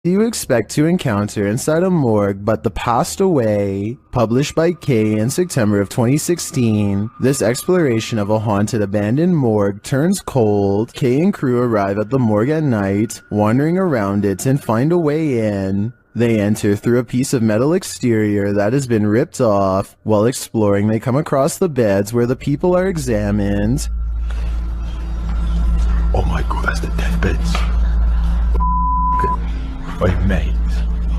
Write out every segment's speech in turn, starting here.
You expect to encounter inside a morgue but the Passed Away, published by Kay in September of 2016. This exploration of a haunted abandoned morgue turns cold. Kay and crew arrive at the morgue at night, wandering around it and find a way in. They enter through a piece of metal exterior that has been ripped off. While exploring, they come across the beds where the people are examined. Oh my god, that's the deathbeds. Wait, mate,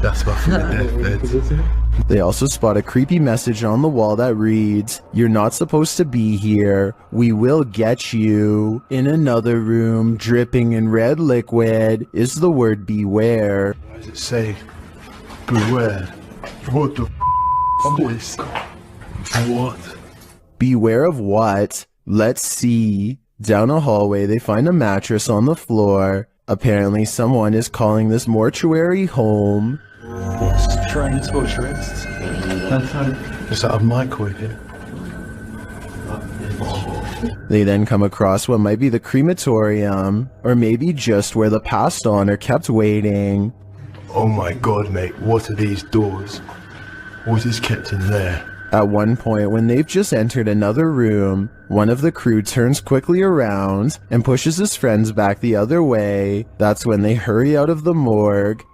that's fucking the deathbeds. They also spot a creepy message on the wall that reads, "You're not supposed to be here. We will get you." In another room, dripping in red liquid, is the word beware. Why does it say beware? What the is this? What? Beware of what? Let's see. Down a hallway, they find a mattress on the floor. Apparently, someone is calling this mortuary home. What's transporturists? Is that a microwave here? They then come across what might be the crematorium, or maybe just where the passed on are kept waiting. Oh my god, mate, what are these doors? What is kept in there? At one point, when they've just entered another room, one of the crew turns quickly around and pushes his friends back the other way. That's when they hurry out of the morgue.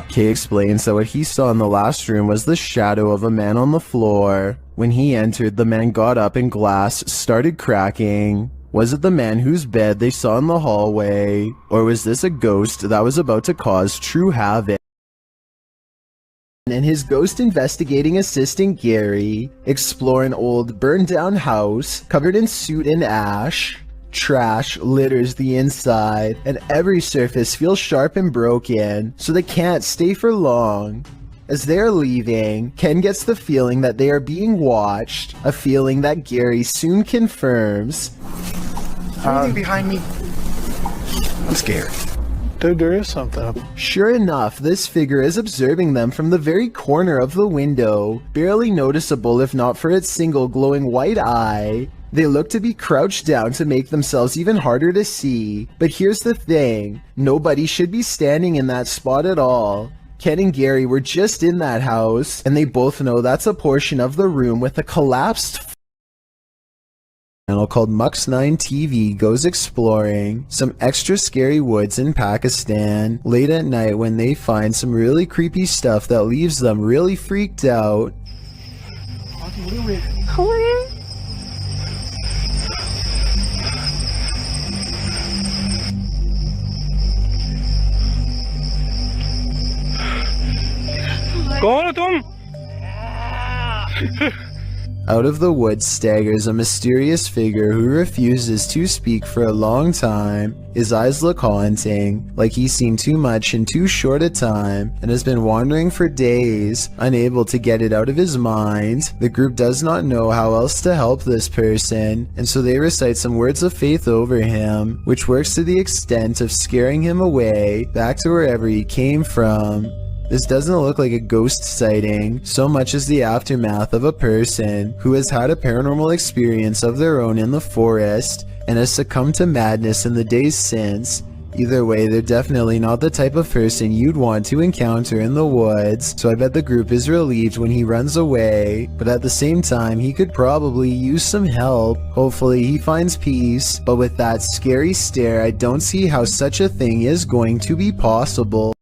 Kay explains that what he saw in the last room was the shadow of a man on the floor. When he entered, the man got up and glass started cracking. Was it the man whose bed they saw in the hallway? Or was this a ghost that was about to cause true havoc? And his ghost investigating assistant Gary explore an old burned down house covered in soot and ash. Trash litters the inside, and every surface feels sharp and broken, so they can't stay for long. As they are leaving, Ken gets the feeling that they are being watched, a feeling that Gary soon confirms. Anything behind me? I'm scared. Dude, there is something. Sure enough, this figure is observing them from the very corner of the window, barely noticeable if not for its single glowing white eye. They look to be crouched down to make themselves even harder to see, but here's the thing, nobody should be standing in that spot at all. Ken and Gary were just in that house, and they both know that's a portion of the room with a collapsed channel called Mux9 TV goes exploring some extra scary woods in Pakistan late at night when they find some really creepy stuff that leaves them really freaked out. कौन हो तुम? Out of the woods staggers a mysterious figure who refuses to speak for a long time. His eyes look haunting, like he's seen too much in too short a time, and has been wandering for days, unable to get it out of his mind. The group does not know how else to help this person, and so they recite some words of faith over him, which works to the extent of scaring him away, back to wherever he came from. This doesn't look like a ghost sighting, so much as the aftermath of a person who has had a paranormal experience of their own in the forest and has succumbed to madness in the days since. Either way, they're definitely not the type of person you'd want to encounter in the woods, so I bet the group is relieved when he runs away, but at the same time, he could probably use some help. Hopefully he finds peace, but with that scary stare, I don't see how such a thing is going to be possible.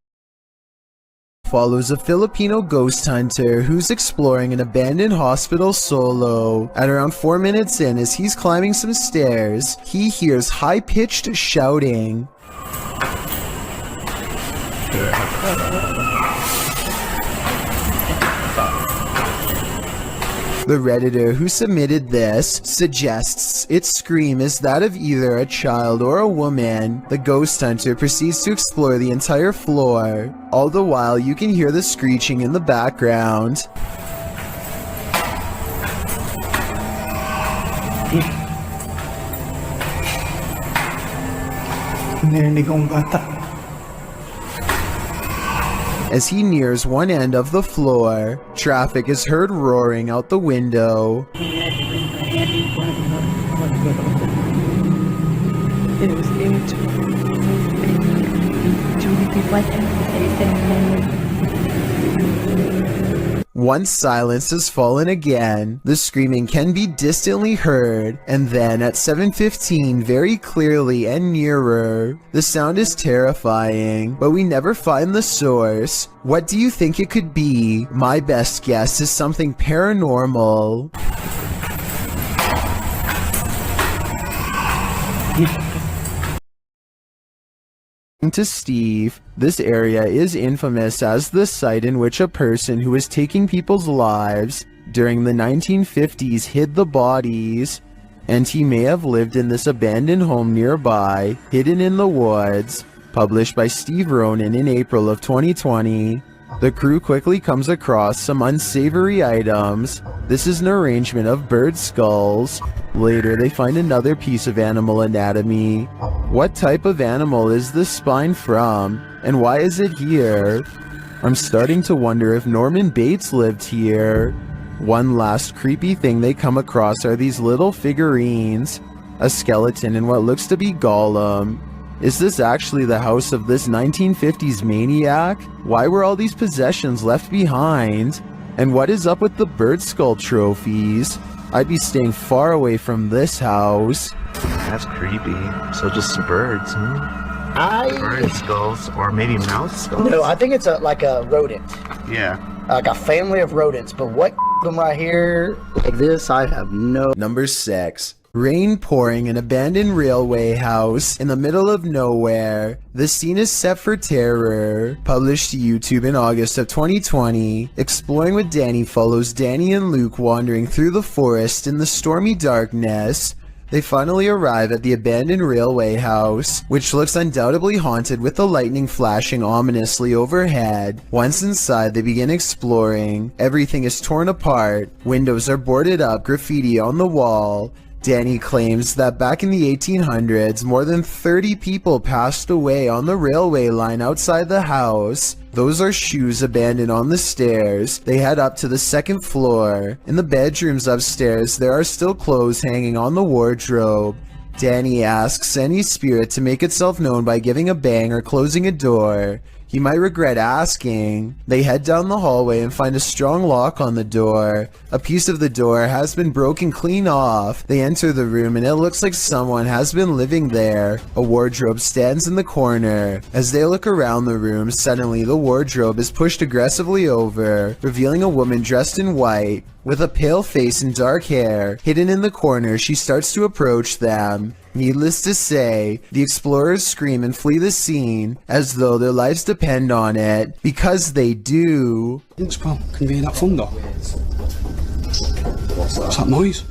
Follows a Filipino ghost hunter who's exploring an abandoned hospital solo. At around 4 minutes in, as he's climbing some stairs, he hears high-pitched shouting. The Redditor who submitted this suggests its scream is that of either a child or a woman. The ghost hunter proceeds to explore the entire floor. All the while, you can hear the screeching in the background. As he nears one end of the floor, traffic is heard roaring out the window. Once silence has fallen again, the screaming can be distantly heard, and then at 7:15 very clearly and nearer. The sound is terrifying, but we never find the source. What do you think it could be? My best guess is something paranormal. To Steve, this area is infamous as the site in which a person who was taking people's lives during the 1950s hid the bodies, and he may have lived in this abandoned home nearby, hidden in the woods. Published by Steve Ronan in April of 2020. The crew quickly comes across some unsavory items. This is an arrangement of bird skulls. Later, they find another piece of animal anatomy. What type of animal is this spine from, and why is it here? I'm starting to wonder if Norman Bates lived here. One last creepy thing they come across are these little figurines. A skeleton and what looks to be Gollum. Is this actually the house of this 1950s maniac? Why were all these possessions left behind? And what is up with the bird skull trophies? I'd be staying far away from this house. That's creepy. So just some birds, huh? Bird skulls, or maybe mouse skulls? No, I think it's like a rodent. Yeah. Like a family of rodents. But what them right here, like this, I have no... Number 6. Rain pouring an abandoned railway house in the middle of nowhere. The scene is set for terror. Published to YouTube in August of 2020. Exploring with Danny follows Danny and Luke wandering through the forest in the stormy darkness. They finally arrive at the abandoned railway house, which looks undoubtedly haunted with the lightning flashing ominously overhead. Once inside, they begin exploring. Everything is torn apart. Windows are boarded up, graffiti on the wall. Danny claims that back in the 1800s, more than 30 people passed away on the railway line outside the house. Those are shoes abandoned on the stairs. They head up to the second floor. In the bedrooms upstairs, there are still clothes hanging on the wardrobe. Danny asks any spirit to make itself known by giving a bang or closing a door. He might regret asking. They head down the hallway and find a strong lock on the door. A piece of the door has been broken clean off. They enter the room and it looks like someone has been living there. A wardrobe stands in the corner. As they look around the room, suddenly the wardrobe is pushed aggressively over, revealing a woman dressed in white, with a pale face and dark hair. Hidden in the corner, she starts to approach them. Needless to say, the explorers scream and flee the scene as though their lives depend on it, because they do. Thanks, pal. Can you hear that thunder? What's that noise?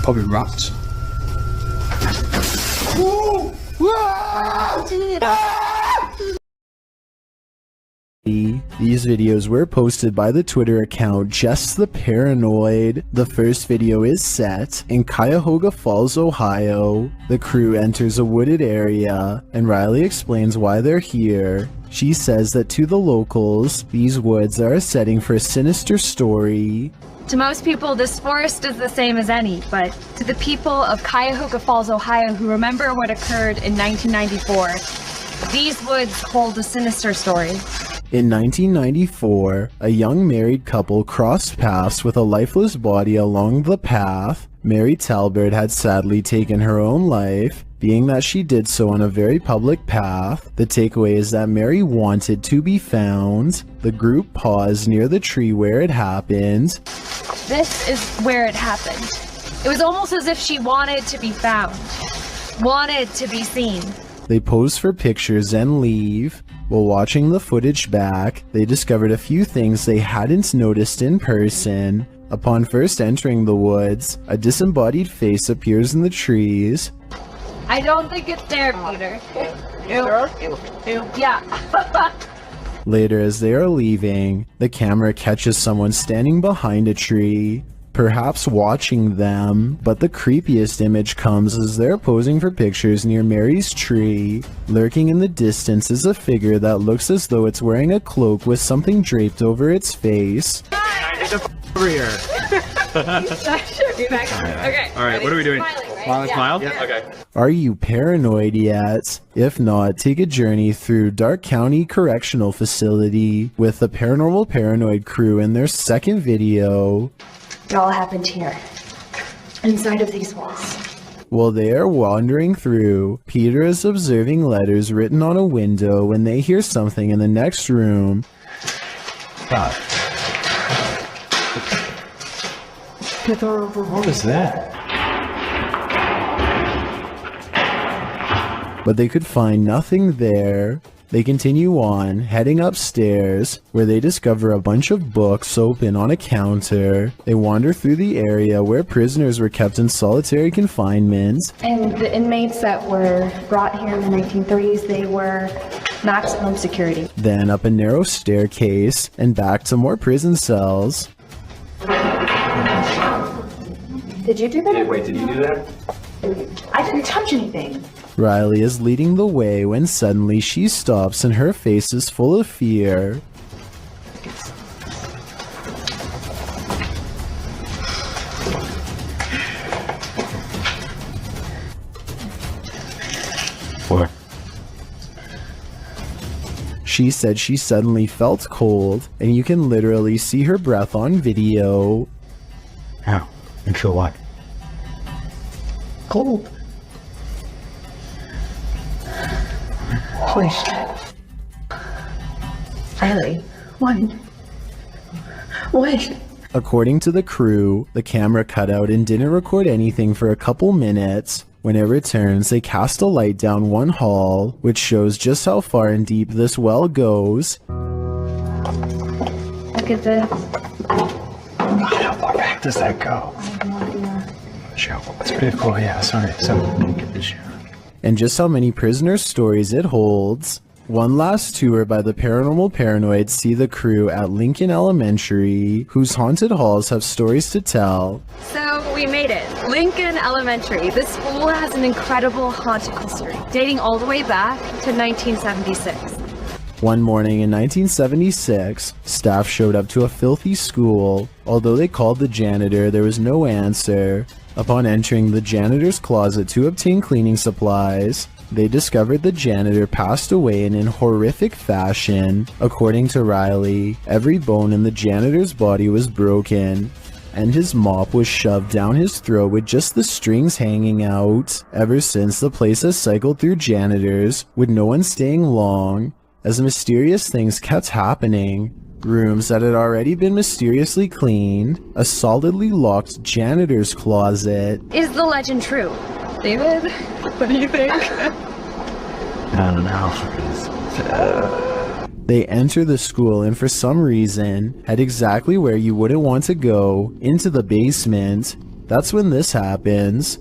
Probably rats. These videos were posted by the Twitter account Just the Paranoid. The first video is set in Cuyahoga Falls, Ohio. The crew enters a wooded area, and Riley explains why they're here. She says that to the locals, these woods are a setting for a sinister story. To most people, this forest is the same as any, but to the people of Cuyahoga Falls, Ohio, who remember what occurred in 1994, these woods hold a sinister story. In 1994, a young married couple crossed paths with a lifeless body along the path. Mary Talbert had sadly taken her own life, being that she did so on a very public path. The takeaway is that Mary wanted to be found. The group paused near the tree where it happened. This is where it happened. It was almost as if she wanted to be found, wanted to be seen. They pose for pictures and leave. While watching the footage back, they discovered a few things they hadn't noticed in person. Upon first entering the woods, a disembodied face appears in the trees. I don't think it's there, Peter. Yeah. Later, as they are leaving, the camera catches someone standing behind a tree. perhaps watching them, but the creepiest image comes as they're posing for pictures near Mary's tree. Lurking in the distance is a figure that looks as though it's wearing a cloak with something draped over its face. Over here. Okay. All right, what are we doing? Smile? Yeah. Okay. Are you paranoid yet? If not, take a journey through Dark County Correctional Facility with the Paranormal Paranoid crew in their second video. It all happened here, inside of these walls. While they are wandering through, Peter is observing letters written on a window when they hear something in the next room. What was that? But they could find nothing there. They continue on, heading upstairs, where they discover a bunch of books open on a counter. They wander through the area where prisoners were kept in solitary confinement. And the inmates that were brought here in the 1930s, they were maximum security. Then up a narrow staircase, and back to more prison cells. Did you do that? Wait, did you do that? I didn't touch anything. Riley is leading the way when suddenly she stops and her face is full of fear. What? She said she suddenly felt cold, and you can literally see her breath on video. How? And feel what? Cold. Holy shit. Riley, what? What? According to the crew, the camera cut out and didn't record anything for a couple minutes. When it returns, they cast a light down one hall, which shows just how far and deep this well goes. Look at this. How far back does that go? Show. It's pretty cool, yeah, sorry. So, get this show. And just how many prisoner stories it holds. One last tour by the Paranormal Paranoids see the crew at Lincoln Elementary, whose haunted halls have stories to tell. So we made it. Lincoln Elementary. This school has an incredible haunted history, dating all the way back to 1976. One morning in 1976, staff showed up to a filthy school. Although they called the janitor, there was no answer. Upon entering the janitor's closet to obtain cleaning supplies, they discovered the janitor passed away in horrific fashion. According to Riley, every bone in the janitor's body was broken, and his mop was shoved down his throat with just the strings hanging out. Ever since, the place has cycled through janitors, with no one staying long, as mysterious things kept happening. Rooms that had already been mysteriously cleaned, a solidly locked janitor's closet. Is the legend true? David, what do you think? I don't know. They enter the school and for some reason head exactly where you wouldn't want to go, into the basement. That's when this happens.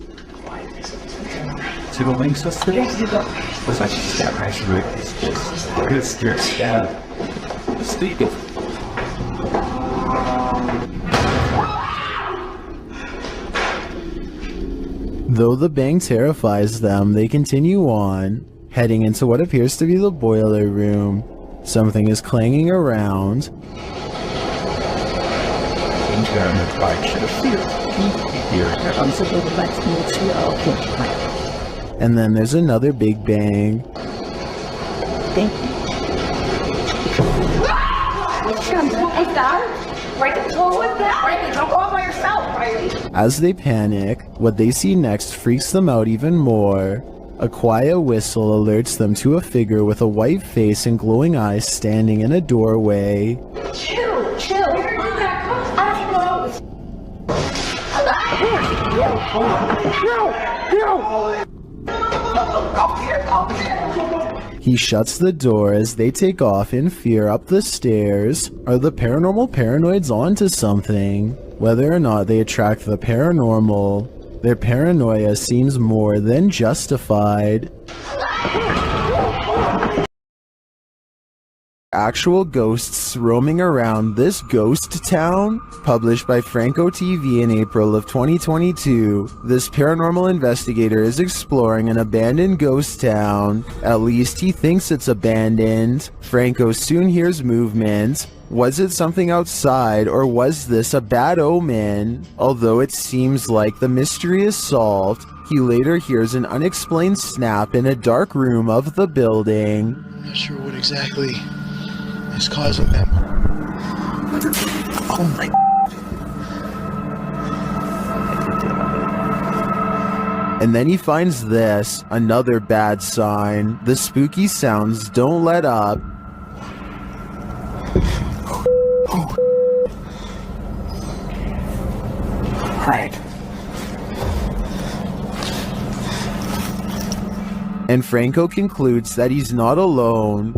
See the links us today? Looks like she's got right through it. Good spirit. Yeah. Steve. Though the bang terrifies them, they continue on, heading into what appears to be the boiler room. Something is clanging around. And then there's another big bang. As they panic, what they see next freaks them out even more. A quiet whistle alerts them to a figure with a white face and glowing eyes standing in a doorway. Chill. He shuts the door as they take off in fear up the stairs. Are the paranormal paranoids onto something? Whether or not they attract the paranormal, their paranoia seems more than justified. actual ghosts roaming around this ghost town? Published by Franco TV in April of 2022, this paranormal investigator is exploring an abandoned ghost town. At least he thinks it's abandoned. Franco soon hears movement. Was it something outside, or was this a bad omen? Although it seems like the mystery is solved, he later hears an unexplained snap in a dark room of the building. I'm not sure what exactly is causing them. Oh my. And then he finds this, another bad sign. The spooky sounds don't let up. Alright. And Franco concludes that he's not alone.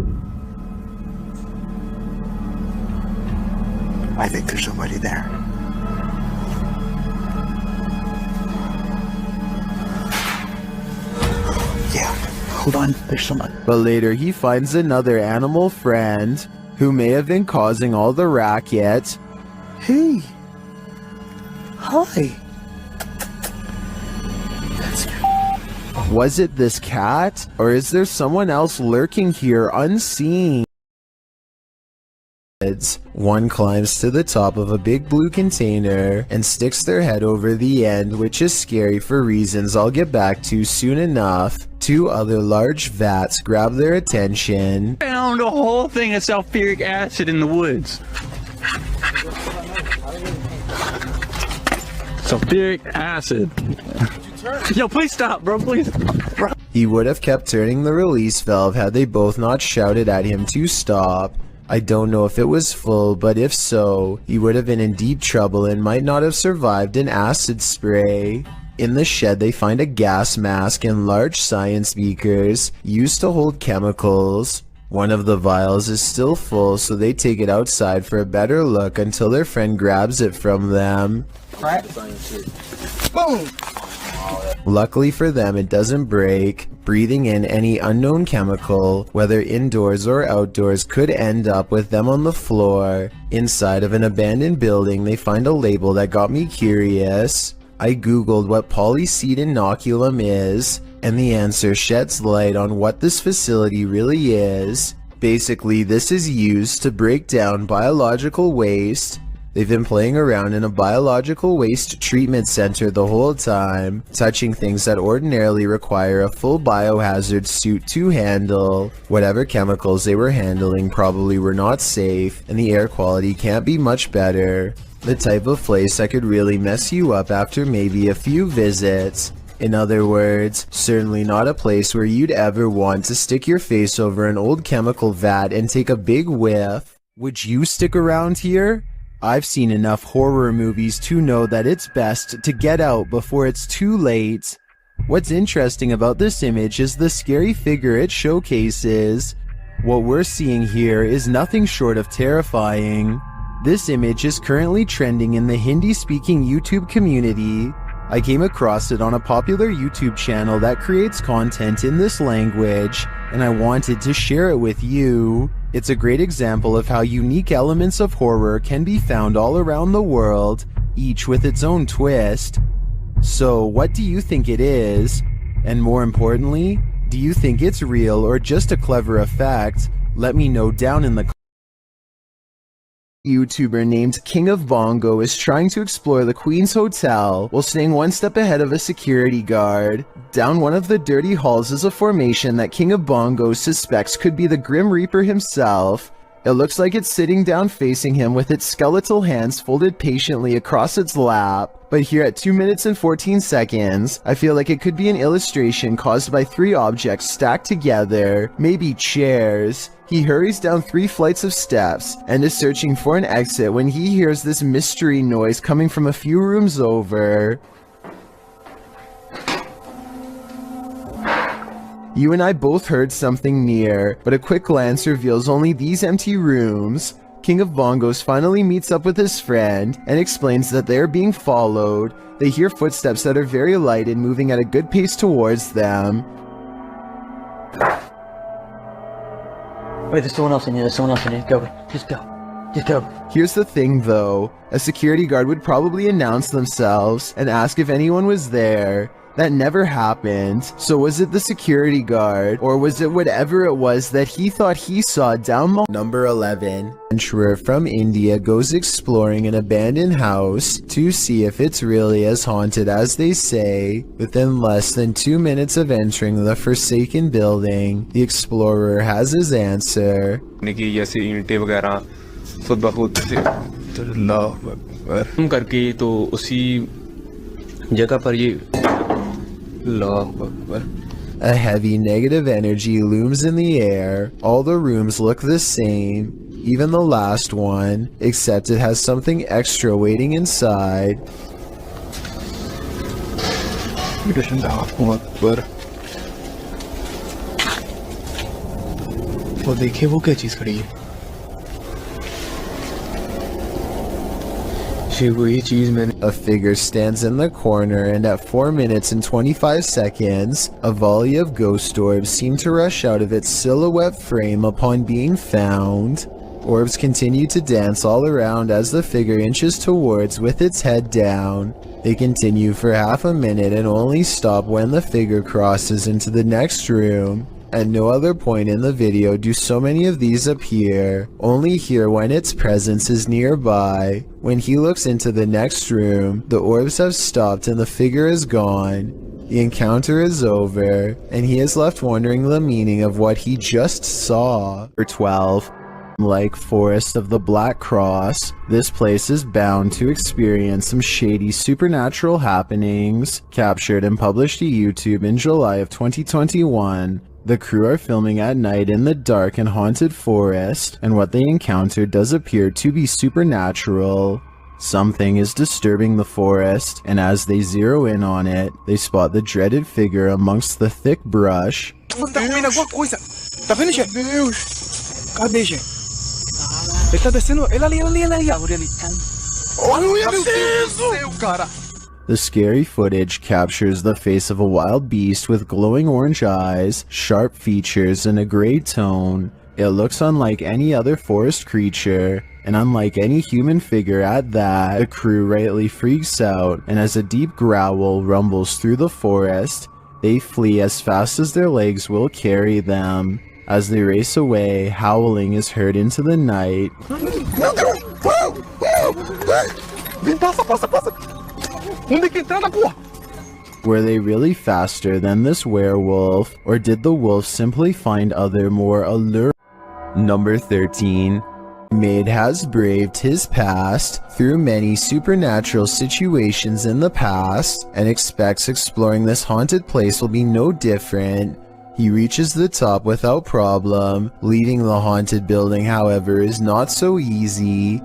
I think there's somebody there. Yeah, hold on, there's someone. But later he finds another animal friend who may have been causing all the racket. Hey. Hi. Was it this cat? Or is there someone else lurking here unseen? One climbs to the top of a big blue container and sticks their head over the end, which is scary for reasons I'll get back to soon enough. Two other large vats grab their attention. Found a whole thing of sulfuric acid in the woods. Sulfuric acid. Yo, please stop, bro, please. Bro. He would have kept turning the release valve had they both not shouted at him to stop. I don't know if it was full, but if so, he would have been in deep trouble and might not have survived an acid spray. In the shed, they find a gas mask and large science beakers used to hold chemicals. One of the vials is still full, so they take it outside for a better look until their friend grabs it from them. Boom! Luckily for them, it doesn't break. Breathing in any unknown chemical, whether indoors or outdoors, could end up with them on the floor. Inside of an abandoned building, they find a label that got me curious. I googled what polyseed inoculum is, and the answer sheds light on what this facility really is. Basically, this is used to break down biological waste. They've been playing around in a biological waste treatment center the whole time, touching things that ordinarily require a full biohazard suit to handle. Whatever chemicals they were handling probably were not safe, and the air quality can't be much better. The type of place that could really mess you up after maybe a few visits. In other words, certainly not a place where you'd ever want to stick your face over an old chemical vat and take a big whiff. Would you stick around here? I've seen enough horror movies to know that it's best to get out before it's too late. What's interesting about this image is the scary figure it showcases. What we're seeing here is nothing short of terrifying. This image is currently trending in the Hindi-speaking YouTube community. I came across it on a popular YouTube channel that creates content in this language, and I wanted to share it with you. It's a great example of how unique elements of horror can be found all around the world, each with its own twist. So, what do you think it is? And more importantly, do you think it's real or just a clever effect? Let me know down in the comments. YouTuber named King of Bongo is trying to explore the Queen's Hotel while staying one step ahead of a security guard. Down one of the dirty halls is a formation that King of Bongo suspects could be the Grim Reaper himself. It looks like it's sitting down facing him with its skeletal hands folded patiently across its lap. But here at 2 minutes and 14 seconds, I feel like it could be an illustration caused by 3 objects stacked together, maybe chairs. He hurries down 3 flights of steps and is searching for an exit when he hears this mystery noise coming from a few rooms over. You and I both heard something near, but a quick glance reveals only these empty rooms. King of Bongos finally meets up with his friend and explains that they are being followed. They hear footsteps that are very light and moving at a good pace towards them. Wait, there's someone else in here. There's someone else in here. Go. Just go. Just go. Here's the thing though, a security guard would probably announce themselves and ask if anyone was there. That never happened. So was it the security guard, or was it whatever it was that he thought he saw down Number 11. Adventurer from India goes exploring an abandoned house to see if it's really as haunted as they say. Within less than 2 minutes of entering the forsaken building, the explorer has his answer. निकी जैसे ईंटें वगैरह सब बहुत से करके तो उसी जगह पर ये A heavy negative energy looms in the air. All the rooms look the same, even the last one, except it has something extra waiting inside. वो देखिए वो क्या चीज खड़ी है A figure stands in the corner, and at 4 minutes and 25 seconds, a volley of ghost orbs seem to rush out of its silhouette frame upon being found. Orbs continue to dance all around as the figure inches towards with its head down. They continue for half a minute and only stop when the figure crosses into the next room. At no other point in the video do so many of these appear, only here when its presence is nearby. When he looks into the next room, the orbs have stopped and the figure is gone. The encounter is over, and he is left wondering the meaning of what he just saw. Number 12. Like Forest of the Black Cross, this place is bound to experience some shady supernatural happenings. Captured and published to YouTube in July of 2021. The crew are filming at night in the dark and haunted forest, and what they encountered does appear to be supernatural. Something is disturbing the forest, and as they zero in on it, they spot the dreaded figure amongst the thick brush. The scary footage captures the face of a wild beast with glowing orange eyes, sharp features, and a gray tone. It looks unlike any other forest creature, and unlike any human figure at that. The crew rightly freaks out, and as a deep growl rumbles through the forest, they flee as fast as their legs will carry them. As they race away, howling is heard into the night. Were they really faster than this werewolf, or did the wolf simply find other more alluring? Number 13. Maid has braved his past through many supernatural situations in the past, and expects exploring this haunted place will be no different. He reaches the top without problem. Leaving the haunted building, however, is not so easy.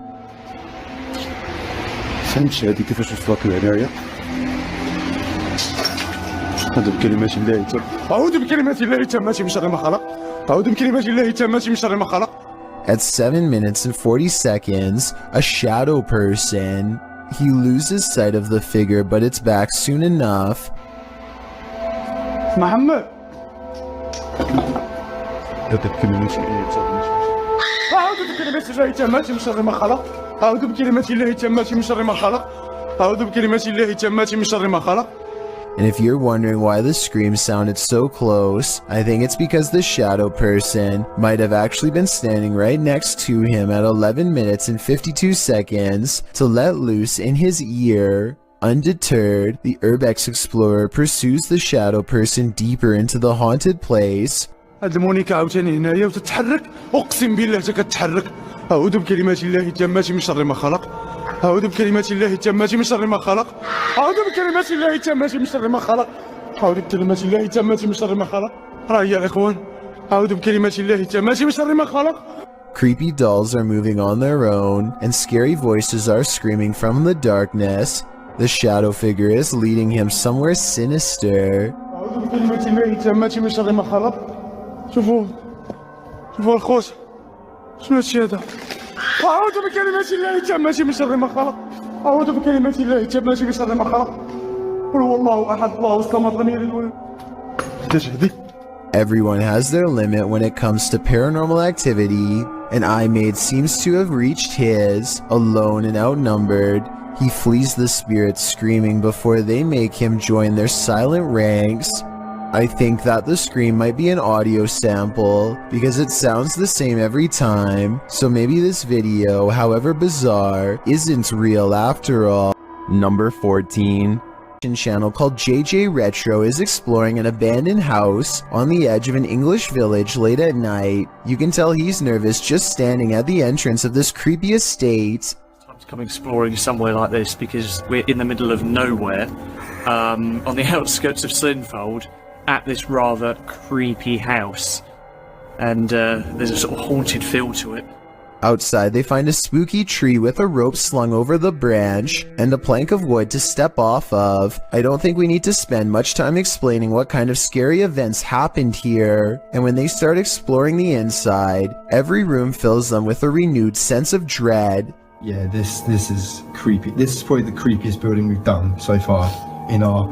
فهمتش هذه كيفاش وصلت لهنايا أعوذ بكلمات الله أعوذ بكلمات الله التامات من شر ما خلق أعوذ بكلمات الله التامات من شر ما خلق. At 7 minutes and 40 seconds, a shadow person. He loses sight of the figure, but it's back soon enough. محمد أعوذ بكلمات الله التامات من شر ما خلق أعوذ بكلمات الله التامات من شر ما خلق أعوذ بكلمات الله التامات من شر ما خلق. And if you're wondering why the scream sounded so close, I think it's because the shadow person might have actually been standing right next to him at 11 minutes and 52 seconds to let loose in his ear. Undeterred, the Urbex explorer pursues the shadow person deeper into the haunted place. هاد المونيكا عاوتاني هنايا وتتحرك أقسم بالله كتحرك أعوذ بكلمات الله التامات من شر ما خلق أعوذ بكلمات الله التامات من شر ما خلق أعوذ بكلمات الله التامات من شر ما خلق أعوذ بكلمات الله التامات من شر ما خلق راه يا الإخوان أعوذ بكلمات الله التامات من شر ما خلق. Creepy dolls are moving on their own, and scary voices are screaming from the darkness. The shadow figure is leading him somewhere sinister. أعوذ بكلمات الله التامات من شر ما خلق. شوفوا الخوت شنو هادشي هذا أعوذ بكلمات الله التامات من شر ما خلق أعوذ بكلمات الله التامات من شر ما خلق قل هو الله أحد الله الصمد لم يلد ولم يولد. Everyone has their limit when it comes to paranormal activity, and iMaid seems to have reached his. Alone and outnumbered, he flees the spirits screaming before they make him join their silent ranks. I think that the scream might be an audio sample because it sounds the same every time, so maybe this video, however bizarre, isn't real after all. Number 14. Channel called JJ Retro is exploring an abandoned house on the edge of an English village late at night. You can tell he's nervous just standing at the entrance of this creepy estate. Time to come exploring somewhere like this because we're in the middle of nowhere, on the outskirts of Slinfold, at this rather creepy house, and there's a sort of haunted feel to it. Outside, they find a spooky tree with a rope slung over the branch and a plank of wood to step off of. I don't think we need to spend much time explaining what kind of scary events happened here. And when they start exploring the inside, every room fills them with a renewed sense of dread. Yeah, this is creepy. This is probably the creepiest building we've done so far in our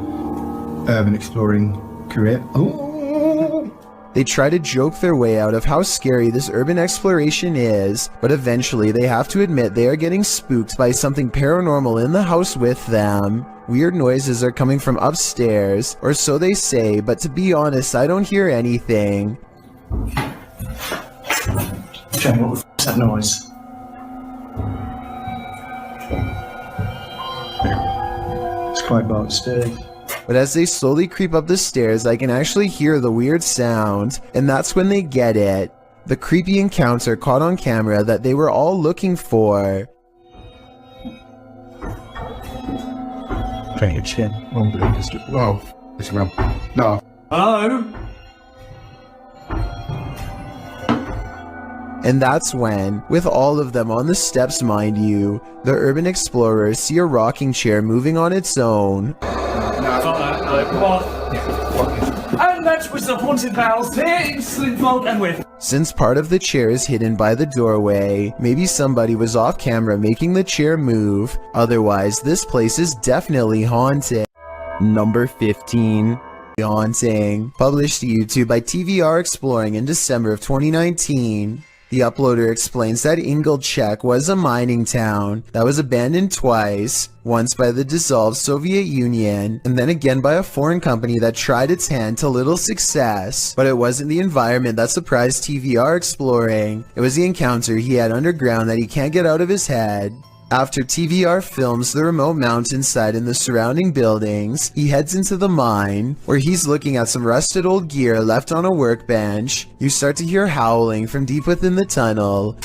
urban exploring career. Ooh. They try to joke their way out of how scary this urban exploration is, but eventually they have to admit they are getting spooked by something paranormal in the house with them. Weird noises are coming from upstairs, or so they say, but to be honest, I don't hear anything. Jamie, what the f***'s that noise? It's quite about stairs. But as they slowly creep up the stairs, I can actually hear the weird sound, and that's when they get it. The creepy encounter caught on camera that they were all looking for. Trying your chin. Whoa. It's around. No. Hello? And that's when, with all of them on the steps mind you, the urban explorers see a rocking chair moving on its own. And that was the haunted house here in Slinfold and with. Since part of the chair is hidden by the doorway, maybe somebody was off camera making the chair move. Otherwise, this place is definitely haunted. Number 15. Haunting. Published to YouTube by TVR Exploring in December of 2019. The uploader explains that Ingolchek was a mining town that was abandoned twice, once by the dissolved Soviet Union, and then again by a foreign company that tried its hand to little success. But it wasn't the environment that surprised TVR Exploring, it was the encounter he had underground that he can't get out of his head. After TVR films the remote mountainside and the surrounding buildings, he heads into the mine, where he's looking at some rusted old gear left on a workbench. You start to hear howling from deep within the tunnel.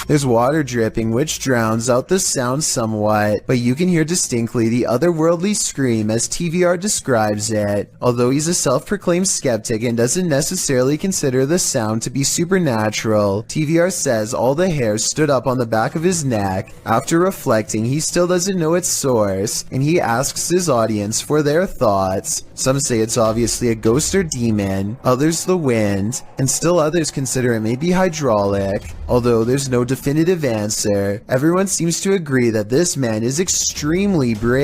There's water dripping, which drowns out the sound somewhat, but you can hear distinctly the otherworldly scream as TVR describes it. Although he's a self-proclaimed skeptic and doesn't necessarily consider the sound to be supernatural, TVR says all the hairs stood up on the back of his neck. After reflecting, he still doesn't know its source, and he asks his audience for their thoughts. Some say it's obviously a ghost or demon, others the wind, and still others consider it may be hydraulic. Although there's no definitive answer, everyone seems to agree that this man is extremely brave.